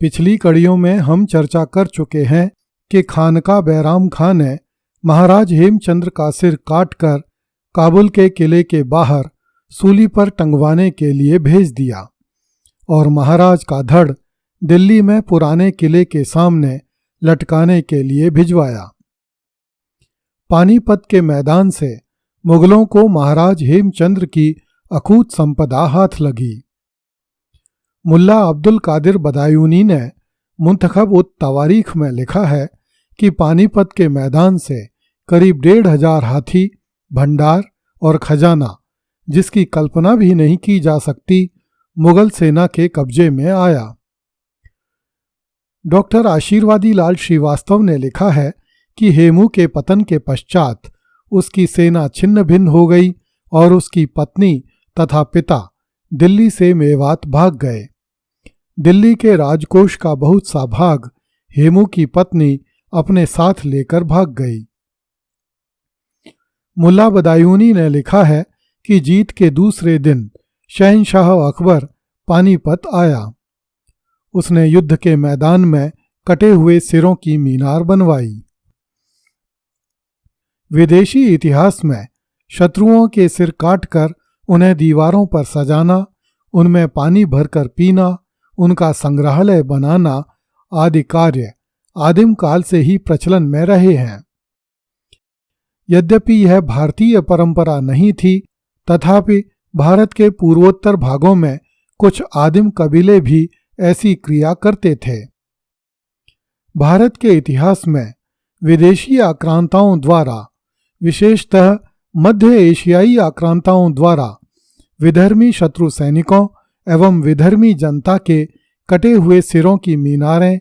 पिछली कड़ियों में हम चर्चा कर चुके हैं कि खानका बैराम खां ने महाराज हेमचंद्र का सिर काटकर काबुल के किले के बाहर सूली पर टंगवाने के लिए भेज दिया और महाराज का धड़ दिल्ली में पुराने किले के सामने लटकाने के लिए भिजवाया। पानीपत के मैदान से मुगलों को महाराज हेमचंद्र की अकूत संपदा हाथ लगी। मुल्ला अब्दुल कादिर बदायूनी ने मुंतखब उत तवारीख में लिखा है कि पानीपत के मैदान से करीब 1,500 हाथी, भंडार और खजाना, जिसकी कल्पना भी नहीं की जा सकती, मुगल सेना के कब्जे में आया। डॉक्टर आशीर्वादी लाल श्रीवास्तव ने लिखा है कि हेमू के पतन के पश्चात उसकी सेना छिन्न भिन्न हो गई और उसकी पत्नी तथा पिता दिल्ली से मेवात भाग गए। दिल्ली के राजकोष का बहुत सा भाग हेमू की पत्नी अपने साथ लेकर भाग गई। मुल्ला बदायूनी ने लिखा है कि जीत के दूसरे दिन शहंशाह अकबर पानीपत आया। उसने युद्ध के मैदान में कटे हुए सिरों की मीनार बनवाई। विदेशी इतिहास में शत्रुओं के सिर काटकर उन्हें दीवारों पर सजाना, उनमें पानी भरकर पीना, उनका संग्रहालय बनाना आदि कार्य आदिम काल से ही प्रचलन में रहे हैं। यद्यपि यह भारतीय परंपरा नहीं थी, तथापि भारत के पूर्वोत्तर भागों में कुछ आदिम कबीले भी ऐसी क्रिया करते थे। भारत के इतिहास में विदेशी आक्रांताओं द्वारा, विशेषतः मध्य एशियाई आक्रांताओं द्वारा विधर्मी शत्रु सैनिकों एवं विधर्मी जनता के कटे हुए सिरों की मीनारें,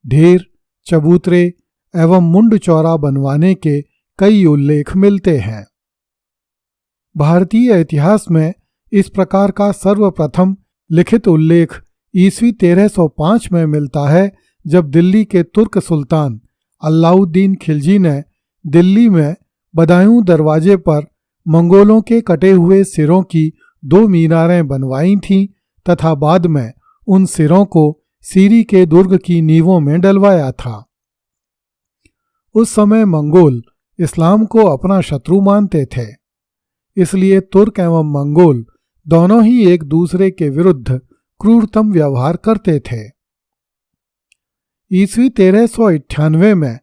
ढेर, चबूतरे एवं मुंड चौरा बनवाने के कई उल्लेख मिलते हैं। भारतीय इतिहास में इस प्रकार का सर्वप्रथम लिखित उल्लेख ईस्वी 1305 में मिलता है, जब दिल्ली के तुर्क सुल्तान अलाउद्दीन खिलजी ने दिल्ली में बदायूं दरवाजे पर मंगोलों के कटे हुए सिरों की 2 मीनारें बनवाई थीं तथा बाद में उन सिरों को सीरी के दुर्ग की नींवों में डलवाया था। उस समय मंगोल इस्लाम को अपना शत्रु मानते थे, इसलिए तुर्क एवं मंगोल दोनों ही एक दूसरे के विरुद्ध क्रूरतम व्यवहार करते थे। ईस्वी 1398 में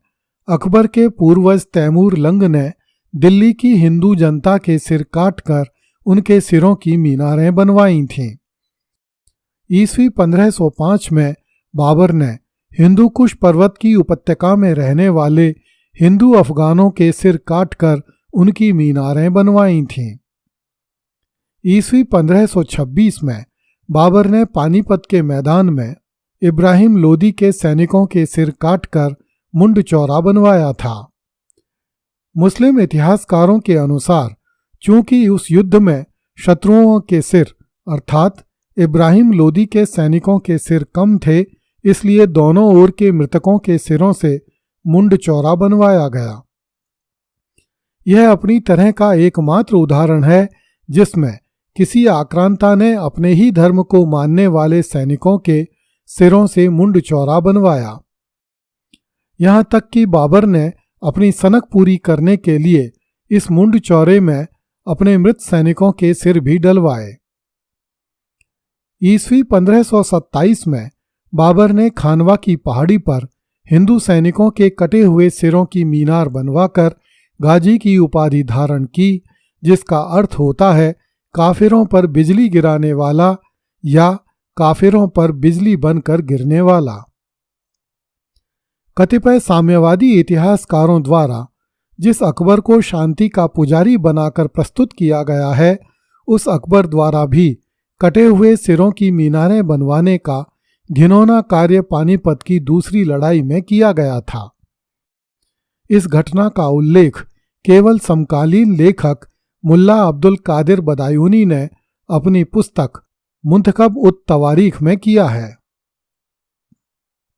अकबर के पूर्वज तैमूर लंग ने दिल्ली की हिंदू जनता के सिर काटकर उनके सिरों की मीनारें बनवाई थीं। ईस्वी 1505 में बाबर ने हिंदू कुश पर्वत की उपत्यका में रहने वाले हिंदू अफगानों के सिर काटकर उनकी मीनारें बनवाई थीं। ईस्वी 1526 में बाबर ने पानीपत के मैदान में इब्राहिम लोदी के सैनिकों के सिर काटकर मुंड चौरा बनवाया था। मुस्लिम इतिहासकारों के अनुसार चूंकि उस युद्ध में शत्रुओं के सिर अर्थात इब्राहिम लोदी के सैनिकों के सिर कम थे, इसलिए दोनों ओर के मृतकों के सिरों से मुंड चौरा बनवाया गया। यह अपनी तरह का एकमात्र उदाहरण है जिसमें किसी आक्रांता ने अपने ही धर्म को मानने वाले सैनिकों के सिरों से मुंड चौरा बनवाया। यहाँ तक कि बाबर ने अपनी सनक पूरी करने के लिए इस मुंड चौरे में अपने मृत सैनिकों के सिर भी डलवाए। ईस्वी 1527 में बाबर ने खानवा की पहाड़ी पर हिंदू सैनिकों के कटे हुए सिरों की मीनार बनवाकर गाजी की उपाधि धारण की, जिसका अर्थ होता है काफिरों पर बिजली गिराने वाला या काफिरों पर बिजली बनकर गिरने वाला। कतिपय साम्यवादी इतिहासकारों द्वारा जिस अकबर को शांति का पुजारी बनाकर प्रस्तुत किया गया है, उस अकबर द्वारा भी कटे हुए सिरों की मीनारें बनवाने का घिनौना कार्य पानीपत की दूसरी लड़ाई में किया गया था। इस घटना का उल्लेख केवल समकालीन लेखक मुल्ला अब्दुल कादिर बदायूनी ने अपनी पुस्तक मुंतखब उत तवारीख में किया है।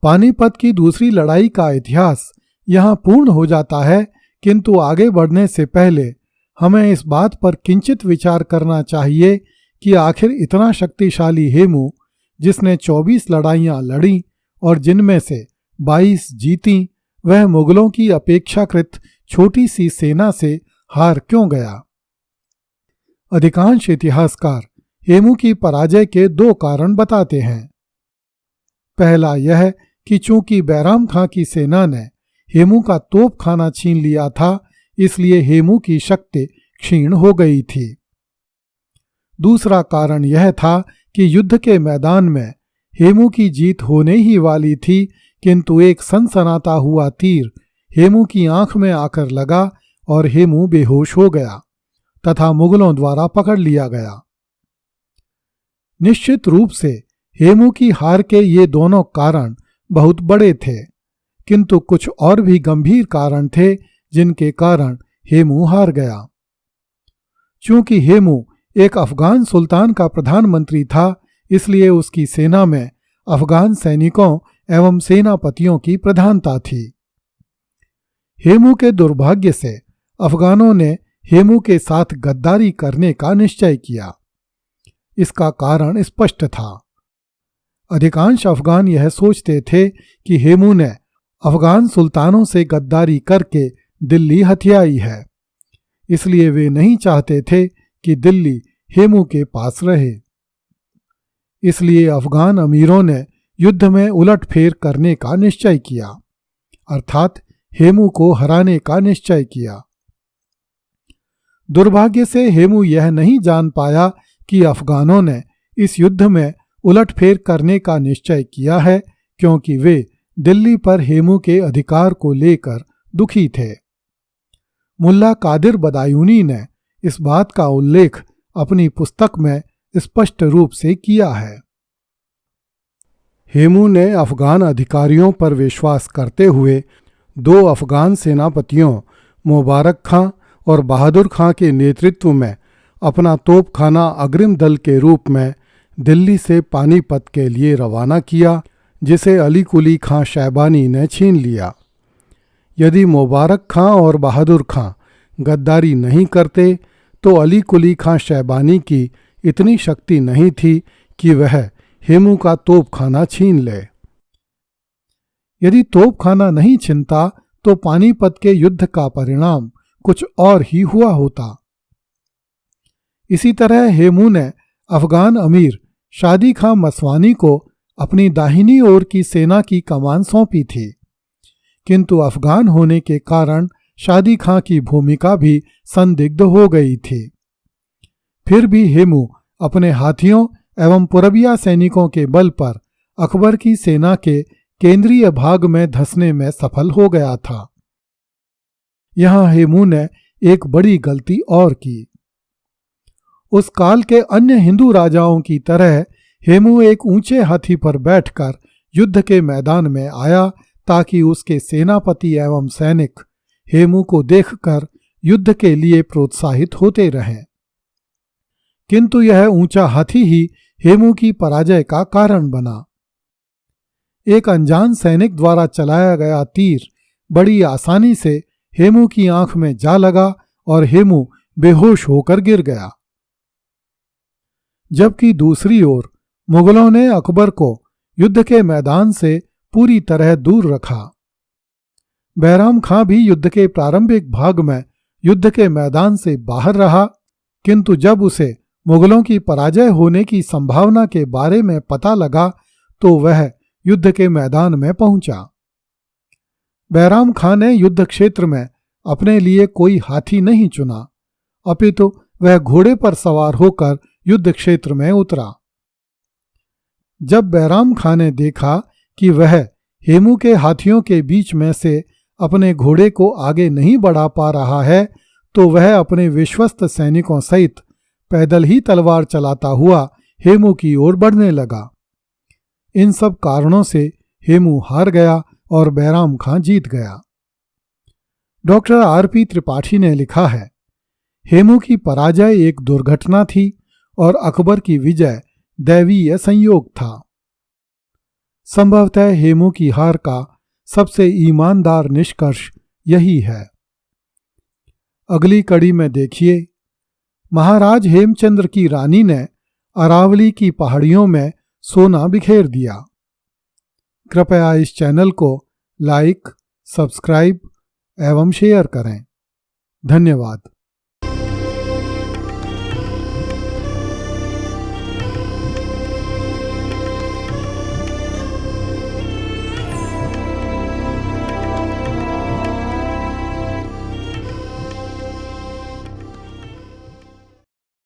पानीपत की दूसरी लड़ाई का इतिहास यहाँ पूर्ण हो जाता है, किंतु आगे बढ़ने से पहले हमें इस बात पर किंचित विचार करना चाहिए कि आखिर इतना शक्तिशाली हेमू, जिसने 24 लड़ाइयाँ लड़ी और जिनमें से 22 जीती, वह मुगलों की अपेक्षाकृत छोटी सी सेना से हार क्यों गया? अधिकांश इतिहासकार हेमू की पराजय के 2 कारण बताते हैं। पहला यह कि चूंकि बैराम खां की सेना ने हेमू का तोपखाना छीन लिया था, इसलिए हेमू की शक्ति क्षीण हो गई थी। दूसरा कारण यह था कि युद्ध के मैदान में हेमू की जीत होने ही वाली थी, किंतु एक सनसनाता हुआ तीर हेमू की आंख में आकर लगा और हेमू बेहोश हो गया तथा मुगलों द्वारा पकड़ लिया गया। निश्चित रूप से हेमू की हार के ये दोनों कारण बहुत बड़े थे, किंतु कुछ और भी गंभीर कारण थे जिनके कारण हेमू हार गया। चूंकि हेमू एक अफगान सुल्तान का प्रधानमंत्री था, इसलिए उसकी सेना में अफगान सैनिकों एवं सेनापतियों की प्रधानता थी। हेमू के दुर्भाग्य से अफगानों ने हेमू के साथ गद्दारी करने का निश्चय किया। इसका कारण स्पष्ट था। अधिकांश अफगान यह सोचते थे कि हेमू ने अफगान सुल्तानों से गद्दारी करके दिल्ली हथियाई है, इसलिए वे नहीं चाहते थे कि दिल्ली हेमू के पास रहे। इसलिए अफगान अमीरों ने युद्ध में उलटफेर करने का निश्चय किया, अर्थात हेमू को हराने का निश्चय किया। दुर्भाग्य से हेमू यह नहीं जान पाया कि अफगानों ने इस युद्ध में उलटफेर करने का निश्चय किया है, क्योंकि वे दिल्ली पर हेमू के अधिकार को लेकर दुखी थे। मुल्ला कादिर बदायूनी ने इस बात का उल्लेख अपनी पुस्तक में स्पष्ट रूप से किया है। हेमू ने अफगान अधिकारियों पर विश्वास करते हुए 2 अफगान सेनापतियों मुबारक खां और बहादुर खां के नेतृत्व में अपना तोपखाना अग्रिम दल के रूप में दिल्ली से पानीपत के लिए रवाना किया, जिसे अली कुली खां शैबानी ने छीन लिया। यदि मुबारक खां और बहादुर खां गद्दारी नहीं करते तो अली कुली खां शैबानी की इतनी शक्ति नहीं थी कि वह हेमू का तोपखाना छीन ले। यदि तोपखाना नहीं छिनता तो पानीपत के युद्ध का परिणाम कुछ और ही हुआ होता। इसी तरह हेमू ने अफगान अमीर शादी खां मसवानी को अपनी दाहिनी ओर की सेना की कमान सौंपी थी, किंतु अफगान होने के कारण शादी खां की भूमिका भी संदिग्ध हो गई थी। फिर भी हेमू अपने हाथियों एवं पुरबिया सैनिकों के बल पर अकबर की सेना के केंद्रीय भाग में धंसने में सफल हो गया था। यहां हेमू ने एक बड़ी गलती और की। उस काल के अन्य हिंदू राजाओं की तरह हेमू एक ऊंचे हाथी पर बैठकर युद्ध के मैदान में आया, ताकि उसके सेनापति एवं सैनिक हेमू को देखकर युद्ध के लिए प्रोत्साहित होते रहें। किंतु यह ऊंचा हाथी ही हेमू की पराजय का कारण बना। एक अनजान सैनिक द्वारा चलाया गया तीर बड़ी आसानी से हेमू की आंख में जा लगा और हेमू बेहोश होकर गिर गया। जबकि दूसरी ओर मुगलों ने अकबर को युद्ध के मैदान से पूरी तरह दूर रखा। बैराम खां भी युद्ध के प्रारंभिक भाग में युद्ध के मैदान से बाहर रहा, किंतु जब उसे मुगलों की पराजय होने की संभावना के बारे में पता लगा तो वह युद्ध के मैदान में पहुंचा। बैराम खां ने युद्ध क्षेत्र में अपने लिए कोई हाथी नहीं चुना, अपितु वह घोड़े पर सवार होकर युद्ध क्षेत्र में उतरा। जब बैराम खां ने देखा कि वह हेमू के हाथियों के बीच में से अपने घोड़े को आगे नहीं बढ़ा पा रहा है, तो वह अपने विश्वस्त सैनिकों सहित पैदल ही तलवार चलाता हुआ हेमू की ओर बढ़ने लगा। इन सब कारणों से हेमू हार गया और बैराम खां जीत गया। Doctor RP. त्रिपाठी ने लिखा है, हेमू की पराजय एक दुर्घटना थी और अकबर की विजय दैवीय संयोग था। संभवतः हेमू की हार का सबसे ईमानदार निष्कर्ष यही है। अगली कड़ी में देखिए, महाराज हेमचंद्र की रानी ने अरावली की पहाड़ियों में सोना बिखेर दिया। कृपया इस चैनल को लाइक, सब्सक्राइब एवं शेयर करें। धन्यवाद।